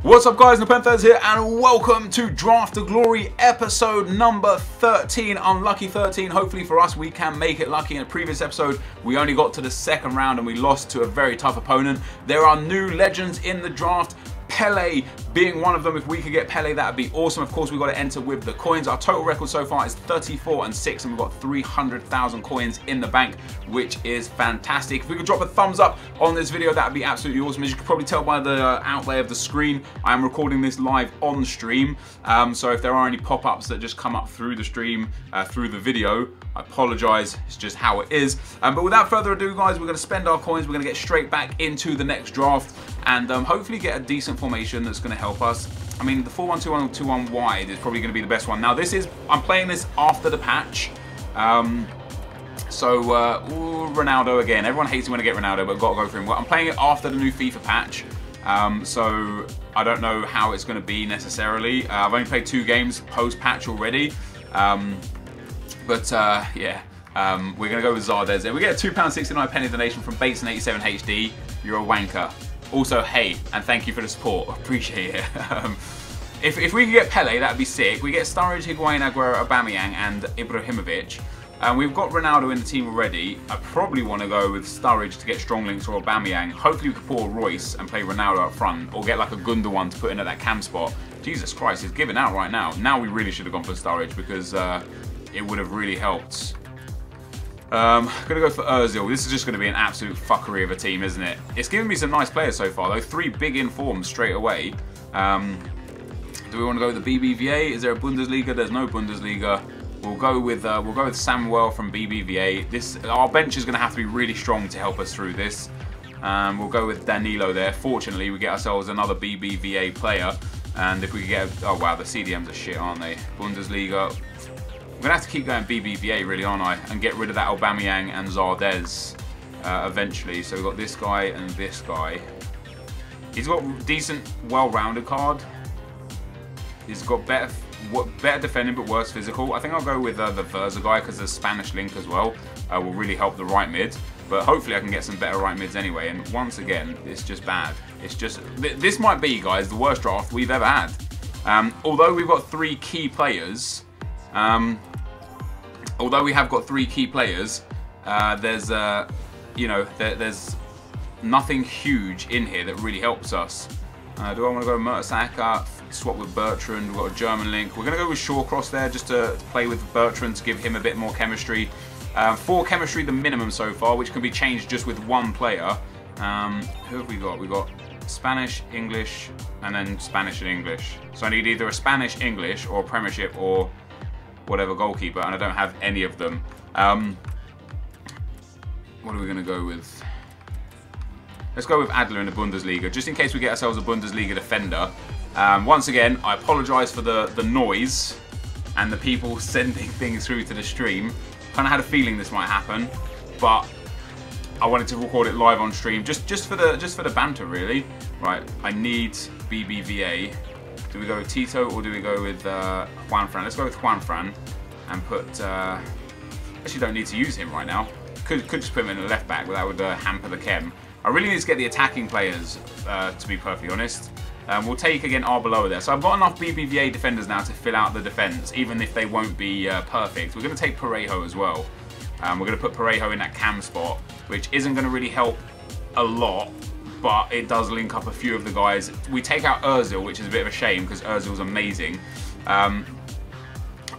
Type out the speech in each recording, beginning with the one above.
What's up guys, NepentheZ here and welcome to Draft to Glory episode number 13. Unlucky 13, hopefully for us we can make it lucky. In a previous episode we only got to the second round and we lost to a very tough opponent. There are new legends in the draft, Pele being one of them. If we could get Pele, that would be awesome. Of course, we've got to enter with the coins. Our total record so far is 34 and 6, and we've got 300,000 coins in the bank, which is fantastic. If we could drop a thumbs up on this video, that would be absolutely awesome. As you can probably tell by the outlay of the screen, I am recording this live on stream. So if there are any pop-ups that just come up through the stream, through the video, I apologise, it's just how it is. But without further ado guys, we're going to spend our coins, we're going to get straight back into the next draft and hopefully get a decent formation that's going to help us. I mean, the 4-1-2-1 2-1 wide is probably going to be the best one. Now this is, I'm playing this after the patch. Ooh, Ronaldo again. Everyone hates it when I get Ronaldo, but I've got to go for him. Well, I'm playing it after the new FIFA patch. So I don't know how it's going to be necessarily. I've only played 2 games post-patch already. Yeah, we're going to go with ZARDEZ. We get a £2.69 penny donation from Bateson87 HD. You're a wanker. Also, hey, and thank you for the support. Appreciate it. If we can get Pele, that'd be sick. We get Sturridge, Higuain, Aguero, Aubameyang, and Ibrahimovic. We've got Ronaldo in the team already. I probably want to go with Sturridge to get strong links or Aubameyang. Hopefully we could pull Royce and play Ronaldo up front, or get like a Gundogan to put in at that cam spot. Jesus Christ, he's giving out right now. Now we really should have gone for Sturridge because it would have really helped. I'm gonna go for Ozil. This is just gonna be an absolute fuckery of a team, isn't it? It's given me some nice players so far though. 3 big informs straight away. Do we want to go with the BBVA? Is there a Bundesliga? There's no Bundesliga. We'll go with Samuel from BBVA. Our bench is gonna have to be really strong to help us through this. We'll go with Danilo there. Fortunately, we get ourselves another BBVA player. And if we get, oh wow, the CDMs are shit, aren't they? Bundesliga. I'm going to have to keep going BBVA really, aren't I? And get rid of that Aubameyang and ZARDEZ eventually. So we've got this guy and this guy. He's got decent, well-rounded card. He's got better defending but worse physical. I think I'll go with the Verza guy because the Spanish link as well will really help the right mid. But hopefully I can get some better right mids anyway. And once again, it's just bad. It's just, this might be, guys, the worst draft we've ever had. Although we've got 3 key players... although we have got 3 key players, there's there's nothing huge in here that really helps us. Do I want to go Mertesacker, swap with Bertrand? We've got a German link. We're going to go with Shawcross there just to play with Bertrand to give him a bit more chemistry. 4 chemistry the minimum so far, which can be changed just with 1 player. Who have we got? We've got Spanish, English, and then Spanish and English. So I need either a Spanish, English, or a Premiership, or whatever goalkeeper, and I don't have any of them. What are we going to go with? Let's go with Adler in the Bundesliga, just in case we get ourselves a Bundesliga defender. Once again, I apologise for the noise and the people sending things through to the stream. Kind of had a feeling this might happen, but I wanted to record it live on stream, just for the banter, really. Right, I need BBVA. Do we go with Tito or do we go with Juanfran? Let's go with Juanfran and put... actually don't need to use him right now. Could just put him in the left back, but that would hamper the chem. I really need to get the attacking players, to be perfectly honest. We'll take again Arbeloa there. So I've got enough BBVA defenders now to fill out the defence, even if they won't be perfect. We're going to take Parejo as well. We're going to put Parejo in that cam spot, which isn't going to really help a lot, but it does link up a few of the guys. We take out Ozil, which is a bit of a shame because Ozil's amazing. I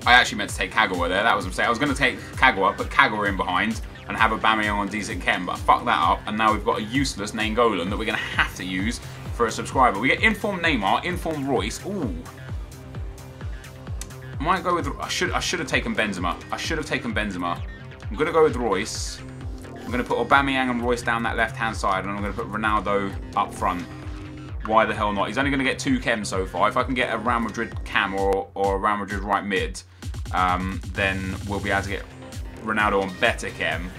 actually meant to take Kagawa there. That was a mistake. I was going to take Kagawa, put Kagawa in behind and have Aubameyang on decent chem, but I fucked that up, and now we've got a useless Nainggolan that we're going to have to use for a subscriber. We get informed Neymar, informed Royce. Ooh. I might go with... I should have taken Benzema. I should have taken Benzema. I'm going to go with Royce. I'm going to put Aubameyang and Royce down that left-hand side, and I'm going to put Ronaldo up front. Why the hell not? He's only going to get 2 chem so far. If I can get a Real Madrid cam or a Real Madrid right mid, then we'll be able to get Ronaldo on better chem.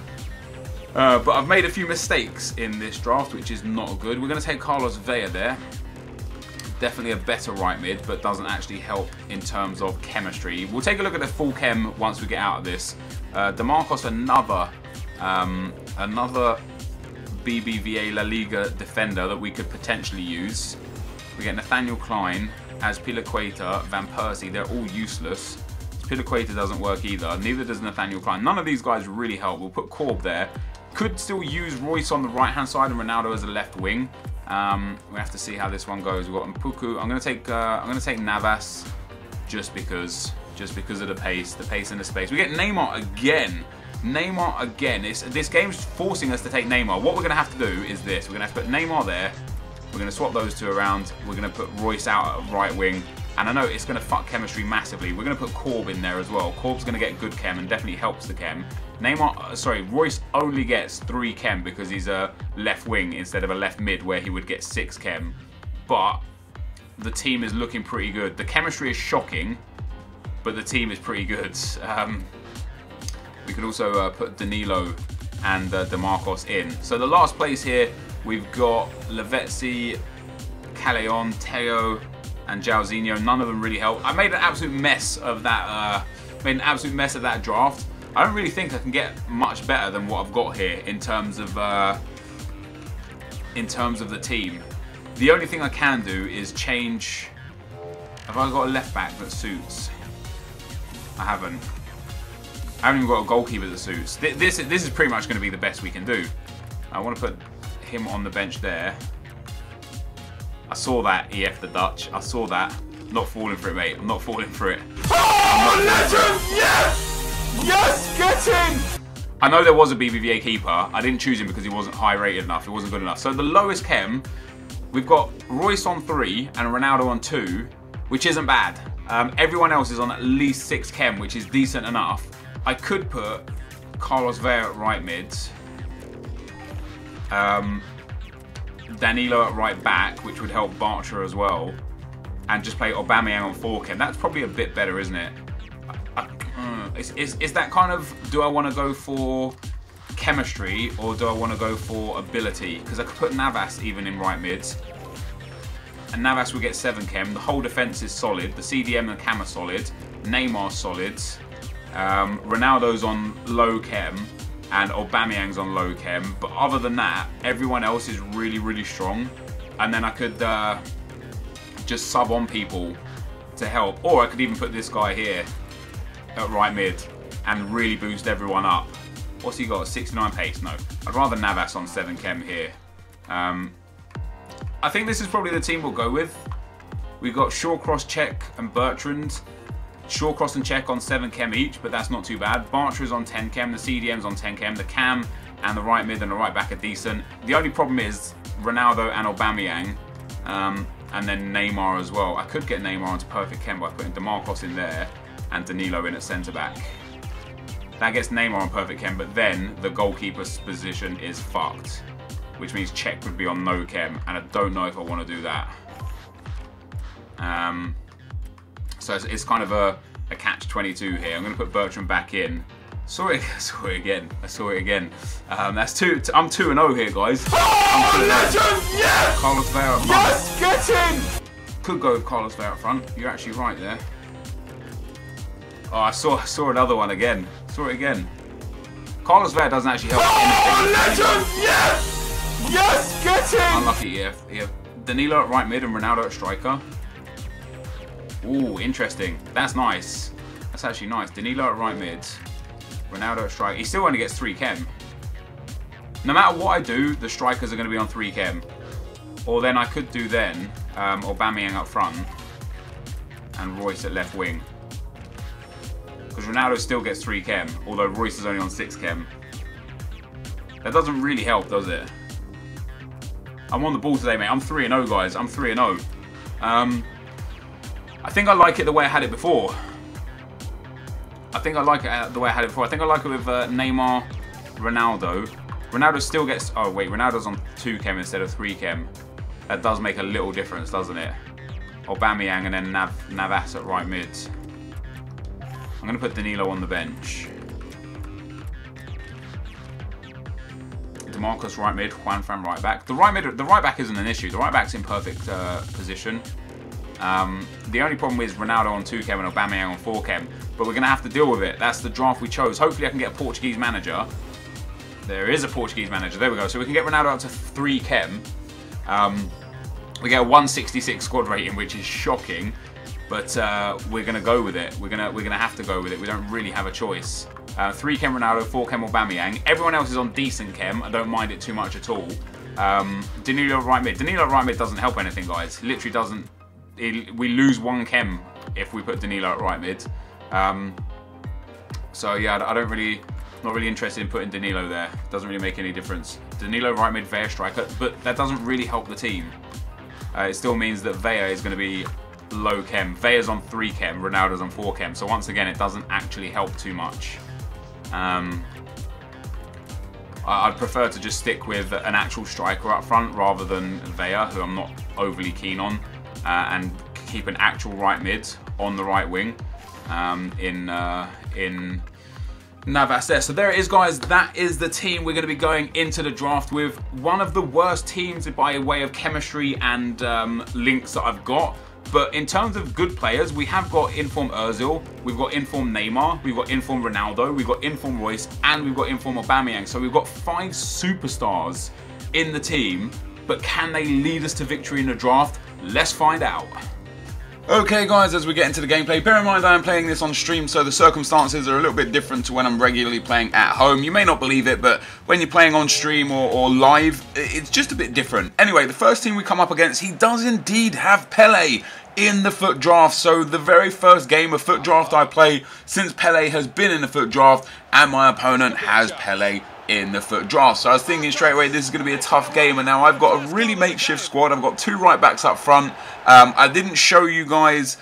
But I've made a few mistakes in this draft, which is not good. We're going to take Carlos Vela there. Definitely a better right mid, but doesn't actually help in terms of chemistry. We'll take a look at the full chem once we get out of this. DeMarcos, another BBVA La Liga defender that we could potentially use. We get Nathaniel Klein, Azpilicueta, Van Persie. They're all useless. Azpilicueta doesn't work either. Neither does Nathaniel Klein. None of these guys really help. We'll put Korb there. Could still use Royce on the right-hand side and Ronaldo as a left wing. We have to see how this one goes. We've got Mpuku. I'm gonna take Navas just because of the pace and the space. We get Neymar again. Neymar again. This game's forcing us to take Neymar. What we're gonna have to do is this. We're gonna have to put Neymar there. We're gonna swap those two around. We're gonna put Royce out at right wing. And I know it's gonna fuck chemistry massively. We're gonna put Korb in there as well. Korb's gonna get good chem and definitely helps the chem. Royce only gets 3 chem because he's a left wing instead of a left mid where he would get 6 chem. But the team is looking pretty good. The chemistry is shocking, but the team is pretty good. We could also put Danilo and DeMarcos in. So the last place here, we've got Lavezzi, Callejon, Teo, and Jairzinho. None of them really help. I made an absolute mess of that. Draft. I don't really think I can get much better than what I've got here in terms of the team. The only thing I can do is change. Have I got a left back that suits? I haven't. I haven't even got a goalkeeper that suits. This is pretty much going to be the best we can do. I want to put him on the bench there. I saw that, EF the Dutch. I saw that. I'm not falling for it, mate. I'm not falling for it. Oh, legend! Yes! Yes! Get in! I know there was a BBVA keeper. I didn't choose him because he wasn't high rated enough. He wasn't good enough. So the lowest chem, we've got Royce on 3 and Ronaldo on 2, which isn't bad. Everyone else is on at least 6 chem, which is decent enough. I could put Carlos Vela at right mid. Danilo at right back, which would help Bartra as well, and just play Aubameyang on 4 chem. That's probably a bit better, isn't it? Is that kind of, do I want to go for chemistry or do I want to go for ability? Because I could put Navas even in right mid, and Navas will get 7 chem. The whole defense is solid. The CDM and Cam are solid. Neymar's solid. Ronaldo's on low chem. And Aubameyang's on low chem, but other than that, everyone else is really, really strong. And then I could just sub on people to help, or I could even put this guy here at right mid and really boost everyone up. What's he got? 69 pace? No, I'd rather Navas on 7 chem here. I think this is probably the team we'll go with. We've got Shawcross, Cech, and Bertrand. Shawcross and Cech on 7 chem each, but that's not too bad. Bartra's on 10 chem, the CDM's on 10 chem, the Cam and the right mid and the right back are decent. The only problem is Ronaldo and Aubameyang, and then Neymar as well. I could get Neymar onto perfect chem by putting DeMarcos in there and Danilo in at centre back. That gets Neymar on perfect chem, but then the goalkeeper's position is fucked, which means Cech would be on no chem, and I don't know if I want to do that. So it's kind of a catch-22 here. I'm going to put Bertrand back in. I saw it again. That's 2. I'm 2-0 here, guys. Oh, legend! Yes! Carlos Vela up front. Yes! Get in! Could go with Carlos Vela up front. You're actually right there. Oh, I saw another one again. Saw it again. Carlos Vela doesn't actually help anything. Oh, legend! Yes! Yes! Get in! Unlucky EF. Danilo at right mid and Ronaldo at striker. Ooh, interesting. That's nice. That's actually nice. Danilo at right mid, Ronaldo at striker. He still only gets 3 chem. No matter what I do, the strikers are going to be on 3 chem. Or then I could do Aubameyang up front and Royce at left wing. Because Ronaldo still gets 3 chem, although Royce is only on 6 chem. That doesn't really help, does it? I'm on the ball today, mate. I'm 3-0, guys. I'm 3-0. I think I like it the way I had it before. I think I like it with Neymar, Ronaldo. Ronaldo still gets... Oh, wait. Ronaldo's on 2 chem instead of 3 chem. That does make a little difference, doesn't it? Aubameyang and then Navas at right mid. I'm going to put Danilo on the bench. DeMarcos right mid, Juan Fran right back. The right back isn't an issue. The right back's in perfect position. The only problem is Ronaldo on 2 chem and Aubameyang on 4 chem, but we're going to have to deal with it. That's the draft we chose. Hopefully I can get a Portuguese manager. There is a Portuguese manager. There we go. So we can get Ronaldo up to 3 chem. We get a 166 squad rating, which is shocking, but we're gonna go with it. We're gonna have to go with it. We don't really have a choice. 3 chem Ronaldo, 4 chem Aubameyang. Everyone else is on decent chem. I don't mind it too much at all. Danilo right mid. Danilo right mid doesn't help anything, guys. Literally doesn't. We lose 1 chem if we put Danilo at right mid. So yeah, not really interested in putting Danilo there. Doesn't really make any difference. Danilo right mid, Vea striker, but that doesn't really help the team. It still means that Vea is going to be low chem. Vea's on 3 chem, Ronaldo's on 4 chem. So once again, it doesn't actually help too much. I'd prefer to just stick with an actual striker up front rather than Vea, who I'm not overly keen on, and keep an actual right mid on the right wing in Navas there. So there it is, guys. That is the team we're going to be going into the draft with. One of the worst teams by way of chemistry and links that I've got. But in terms of good players, we have got inform Ozil, we've got inform Neymar, we've got inform Ronaldo, we've got inform Royce, and we've got inform Aubameyang. So we've got 5 superstars in the team. But can they lead us to victory in the draft? Let's find out. Okay guys, as we get into the gameplay, bear in mind I am playing this on stream, so the circumstances are a little bit different to when I'm regularly playing at home. You may not believe it, but when you're playing on stream or live, it's just a bit different. Anyway, the first team we come up against, he does indeed have Pele in the FUT draft. So the very first game of FUT draft I play since Pele has been in the FUT draft, and my opponent has Pele in the FUT draft. So I was thinking straight away this is going to be a tough game, and now I've got a really makeshift squad. I've got 2 right backs up front. I didn't show you guys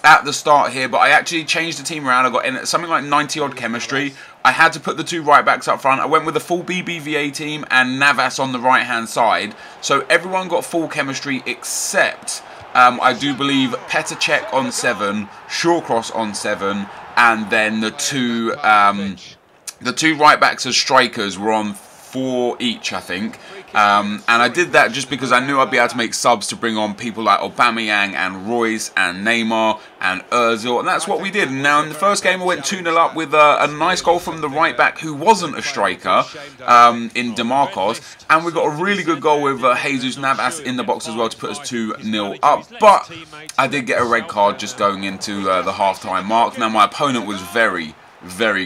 at the start here, but I actually changed the team around. I got in something like 90 odd chemistry. I had to put the 2 right backs up front. I went with a full BBVA team and Navas on the right hand side. So everyone got full chemistry except I do believe Petr Cech on 7, Shawcross on 7, and then the two right backs as strikers were on 4 each, I think. And I did that just because I knew I'd be able to make subs to bring on people like Aubameyang and Royce and Neymar and Ozil, and that's what we did. Now in the first game I went 2-0 up with a nice goal from the right back who wasn't a striker in DeMarcos, and we got a really good goal with Jesus Navas in the box as well to put us 2-0 up. But I did get a red card just going into the half-time mark. Now my opponent was very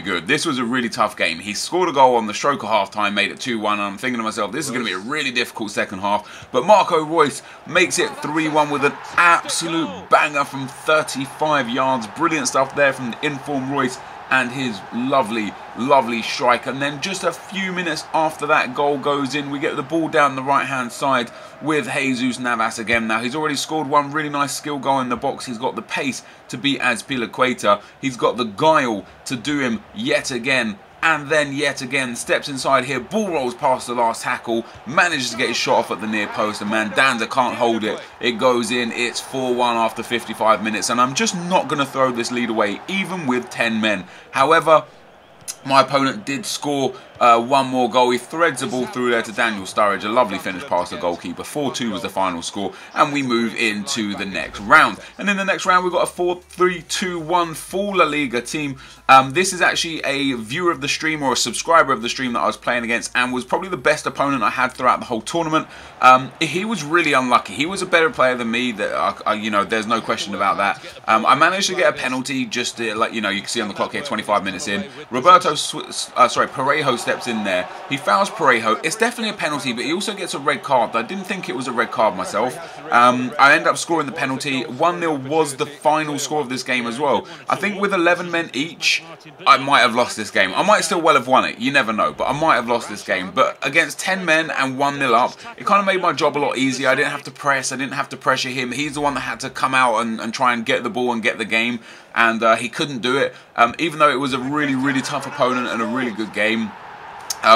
good. This was a really tough game. He scored a goal on the stroke of half-time, made it 2-1, and I'm thinking to myself, this is going to be a really difficult second half. But Marco Royce makes it 3-1 with an absolute banger from 35 yards. Brilliant stuff there from the informed Royce and his lovely strike. And then just a few minutes after that goal goes in, we get the ball down the right-hand side with Jesus Navas again. Now, he's already scored one really nice skill goal in the box. He's got the pace to beat Azpilicueta. He's got the guile to do him yet again. And then yet again, steps inside here, ball rolls past the last tackle, manages to get his shot off at the near post, and Mandanda can't hold it. It goes in, it's 4-1 after 55 minutes, and I'm just not going to throw this lead away, even with 10 men. However, my opponent did score one more goal. He threads the ball through there to Daniel Sturridge. A lovely finish past the goalkeeper. 4-2 was the final score, and we move into the next round. And in the next round, we've got a 4-3-2-1 full La Liga team. This is actually a viewer of the stream or a subscriber of the stream that I was playing against, and was probably the best opponent I had throughout the whole tournament. He was really unlucky. He was a better player than me. You know, there's no question about that. I managed to get a penalty just like, you know, you can see on the clock here, 25 minutes in. Parejo steps in there. He fouls Parejo. It's definitely a penalty, but he also gets a red card. I didn't think it was a red card myself. I end up scoring the penalty. 1-0 was the final score of this game as well. I think with 11 men each, I might have lost this game. I might still well have won it. You never know, but I might have lost this game. But against 10 men and 1-0 up, it kind of made my job a lot easier. I didn't have to press. I didn't have to pressure him. He's the one that had to come out and try and get the ball and get the game. And he couldn't do it, even though it was a really tough opponent and a really good game.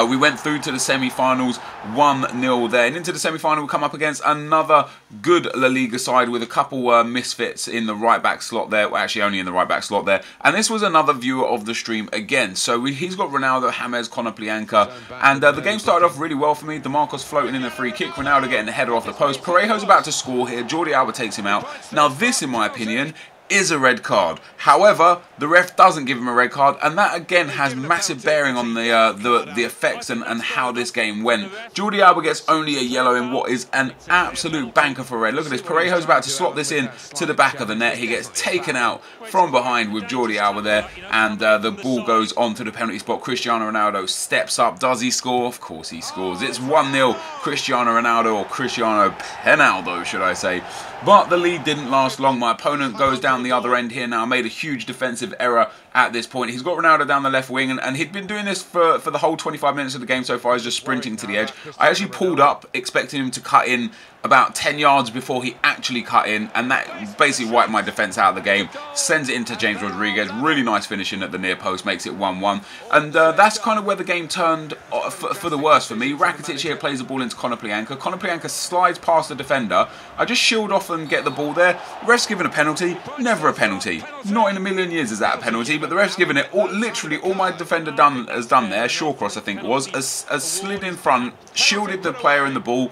We went through to the semi-finals 1-0 there, and into the semi-final we come up against another good La Liga side with a couple misfits in the right back slot there, well, actually only in the right back slot there, and this was another viewer of the stream again. So he's got Ronaldo, James, Konoplyanka, and the game started off really well for me. DeMarcos floating in a free kick, Ronaldo getting the header off the post, Parejo's about to score here, Jordi Alba takes him out. Now this, in my opinion, is a red card. However, the ref doesn't give him a red card, and that again has massive bearing on the effects and how this game went. Jordi Alba gets only a yellow in what is an absolute banker for red. Look at this, Parejo's about to slot this in to the back of the net. He gets taken out from behind with Jordi Alba there, and the ball goes onto the penalty spot. Cristiano Ronaldo steps up. Does he score? Of course he scores. It's 1-0 Cristiano Ronaldo, or Cristiano Penaldo should I say. But the lead didn't last long. My opponent goes down the other end here now, made a huge defensive error at this point. He's got Ronaldo down the left wing, and he'd been doing this for the whole 25 minutes of the game so far. He's just sprinting to the edge. I actually pulled up expecting him to cut in about 10 yards before he actually cut in, and that basically wiped my defence out of the game. Sends it into James Rodriguez. Really nice finishing at the near post, makes it 1-1. And that's kind of where the game turned for the worse for me. Rakitic here plays the ball into Konoplyanka. Konoplyanka slides past the defender. I just shield off and get the ball there. The ref's given a penalty. Never a penalty. Not in a million years is that a penalty, but the ref's given it. Literally all my defender has done there, Shawcross I think it was, has slid in front, shielded the player in the ball.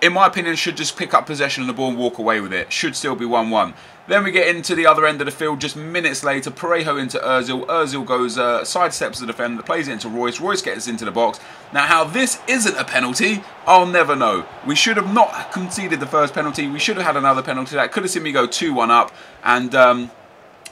In my opinion, should just pick up possession of the ball and walk away with it. Should still be 1-1. Then we get into the other end of the field just minutes later. Parejo into Ozil. Ozil goes, sidesteps the defender, plays it into Royce. Royce gets into the box. Now, how this isn't a penalty, I'll never know. We should have not conceded the first penalty. We should have had another penalty. That could have seen me go 2-1 up. And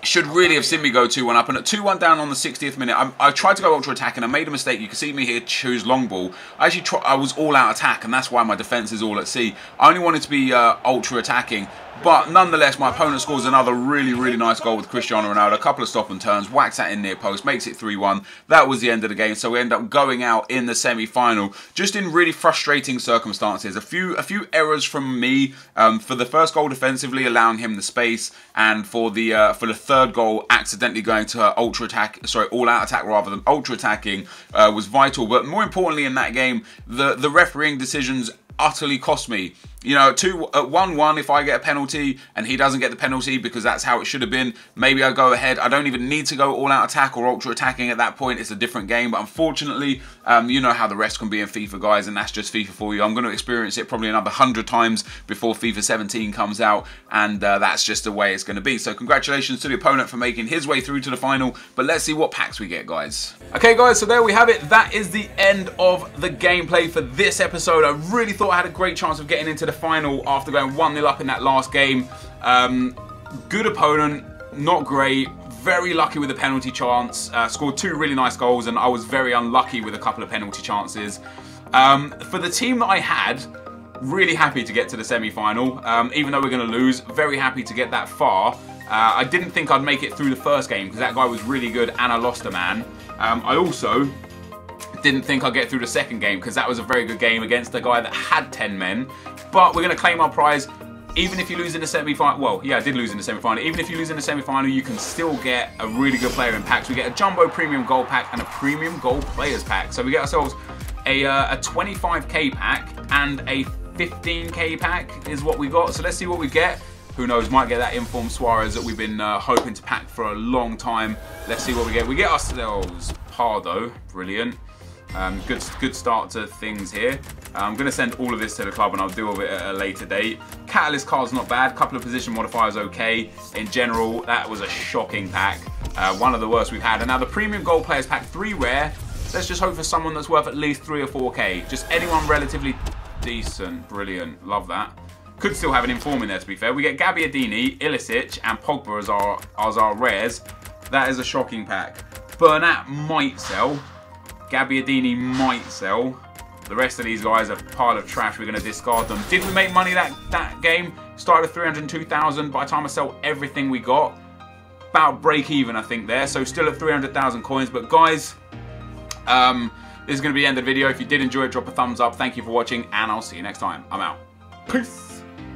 should really have seen me go 2-1 up, and at 2-1 down on the 60th minute, I tried to go ultra attack and I made a mistake. You can see me here choose long ball. I was all out attack, and that's why my defence is all at sea. I only wanted to be ultra attacking, but nonetheless, my opponent scores another really nice goal with Cristiano Ronaldo. A couple of stop and turns, whacks that in near post, makes it 3-1. That was the end of the game, so we end up going out in the semi-final, just in really frustrating circumstances. A few errors from me for the first goal defensively, allowing him the space, and for the third goal, accidentally going to all out attack rather than ultra attacking was vital. But more importantly in that game, the refereeing decisions utterly cost me. You know, at 1-1, if I get a penalty and he doesn't get the penalty because that's how it should have been, maybe I go ahead. I don't even need to go all-out attack or ultra-attacking at that point. It's a different game. But unfortunately, you know how the rest can be in FIFA, guys, and that's just FIFA for you. I'm going to experience it probably another 100 times before FIFA 17 comes out, and that's just the way it's going to be. So congratulations to the opponent for making his way through to the final. But let's see what packs we get, guys. Okay, guys, so there we have it. That is the end of the gameplay for this episode. I really thought I had a great chance of getting into the final after going 1-0 up in that last game. Good opponent, not great, very lucky with the penalty chance, scored 2 really nice goals, and I was very unlucky with a couple of penalty chances. For the team that I had, really happy to get to the semi-final, even though we're going to lose, very happy to get that far. I didn't think I'd make it through the first game because that guy was really good and I lost a man. I also didn't think I'd get through the second game because that was a very good game against a guy that had 10 men. But we're going to claim our prize. Even if you lose in the semi-final, well, yeah, I did lose in the semi-final. Even if you lose in the semi-final, you can still get a really good player in packs. We get a Jumbo Premium Gold Pack and a Premium Gold Players Pack. So we get ourselves a 25k pack and a 15k pack is what we got. So let's see what we get. Who knows, might get that informed Suarez that we've been hoping to pack for a long time. Let's see what we get. We get ourselves Pardo, brilliant. Good start to things here. I'm going to send all of this to the club and I'll deal with it at a later date. Catalyst card's not bad. Couple of position modifiers okay. In general, that was a shocking pack. One of the worst we've had. And now the Premium Gold Players Pack, 3 rare. Let's just hope for someone that's worth at least 3 or 4k. Just anyone relatively decent. Brilliant. Love that. Could still have an inform in there, to be fair. We get Gabbiadini, Ilicic and Pogba as our rares. That is a shocking pack. Bernat might sell. Gabbiadini might sell. The rest of these guys are a pile of trash. We're going to discard them. Did we make money that game? Started at 302,000. By the time I sell everything we got, about break even, I think, there. So still at 300,000 coins. But guys, this is going to be the end of the video. If you did enjoy it, drop a thumbs up. Thank you for watching, and I'll see you next time. I'm out. Peace.